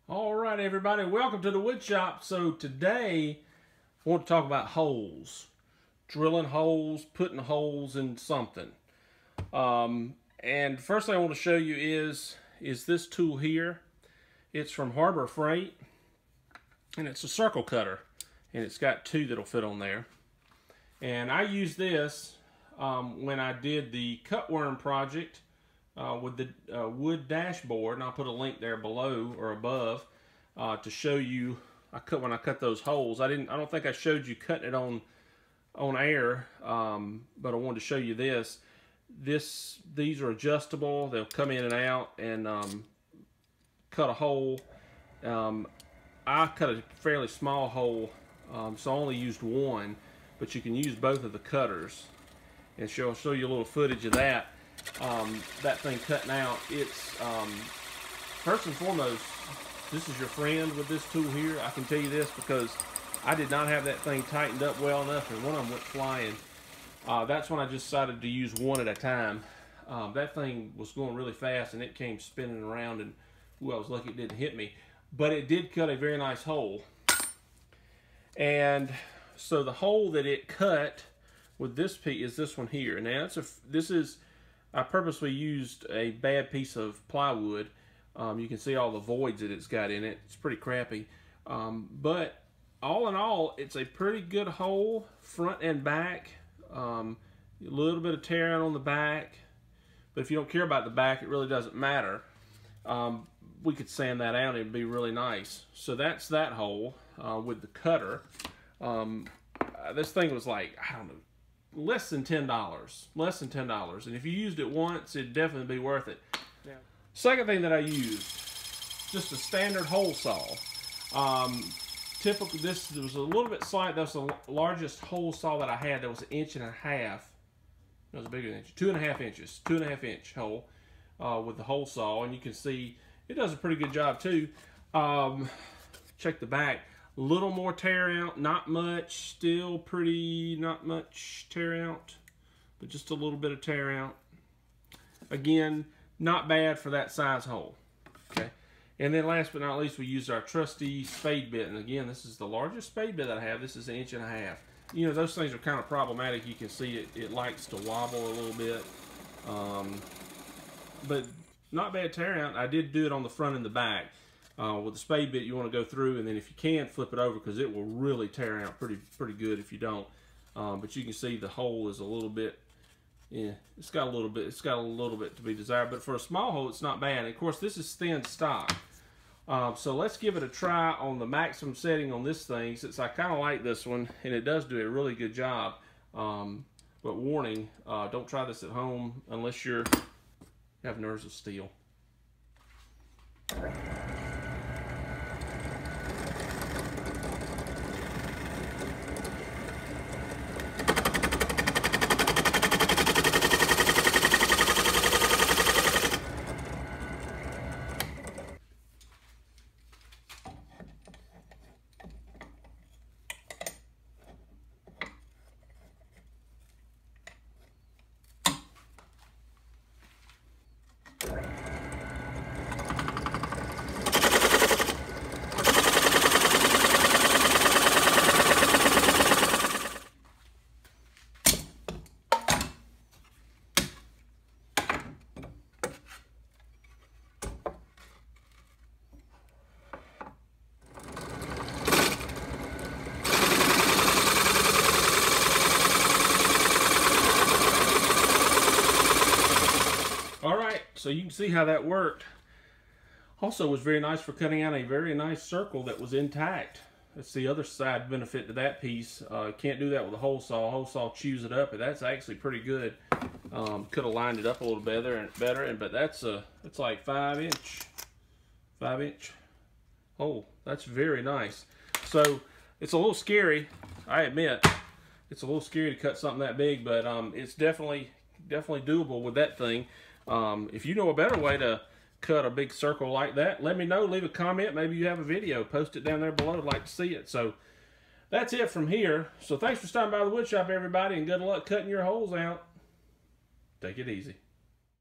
All right, everybody, welcome to the wood shop. So today I want to talk about holes, drilling holes, putting holes in something. And first thing I want to show you is this tool here. It's from Harbor Freight, and it's a circle cutter, and it's got two that'll fit on there. And I used this when I did the cutworm project with the wood dashboard, and I'll put a link there below or above to show you when I cut those holes. I don't think I showed you cutting it on air, but I wanted to show you this. These are adjustable. They'll come in and out and cut a hole. I cut a fairly small hole, so I only used one, but you can use both of the cutters, and I'll show you a little footage of that. That thing cutting out, it's first and foremost, this is your friend with this tool here. I can tell you this because I did not have that thing tightened up well enough, and one of them went flying. That's when I just decided to use one at a time. That thing was going really fast, and it came spinning around, and ooh, I was lucky it didn't hit me. But it did cut a very nice hole. And so the hole that it cut with this piece is this one here. Now I purposely used a bad piece of plywood. You can see all the voids that it's got in it. It's pretty crappy. But all in all, it's a pretty good hole, front and back. A little bit of tear out on the back. But if you don't care about the back, it really doesn't matter. We could sand that out and it'd be really nice. So that's that hole with the cutter. This thing was like, I don't know, less than $10. Less than $10. And if you used it once, it'd definitely be worth it. Yeah. Second thing that I used, just a standard hole saw. Typically, this was a little bit slight. That's the largest hole saw that I had. That was 1.5 inches. That was bigger than an inch. 2.5 inches. 2.5 inch hole with the hole saw. And you can see it does a pretty good job too. Check the back. A little more tear out, not much, still pretty, not much tear out, but just a little bit of tear out. Again, not bad for that size hole, okay? And then last but not least, we used our trusty Spade Bit. And again, this is the largest Spade Bit that I have. This is 1.5 inches. You know, those things are kind of problematic. You can see it likes to wobble a little bit. But not bad tear out. I did do it on the front and the back. With the Spade Bit, you want to go through, and then if you can, flip it over, because it will really tear out pretty good if you don't. But you can see the hole is a little bit, yeah, it's got a little bit to be desired. But for a small hole, it's not bad. And of course, this is thin stock. So let's give it a try on the maximum setting on this thing, since I kind of like this one, and it does do a really good job. But warning, don't try this at home unless you have nerves of steel. So you can see how that worked. Also was very nice for cutting out a very nice circle that was intact. That's the other side benefit to that piece. Can't do that with a hole saw. A hole saw chews it up, and that's actually pretty good. Could have lined it up a little better, but it's like 5 inch hole. That's very nice. So it's a little scary, I admit. It's a little scary to cut something that big, but it's definitely doable with that thing. If you know a better way to cut a big circle like that, let me know. Leave a comment. Maybe you have a video. Post it down there below. I'd like to see it. So that's it from here. So thanks for stopping by the wood shop, everybody, and good luck cutting your holes out. Take it easy.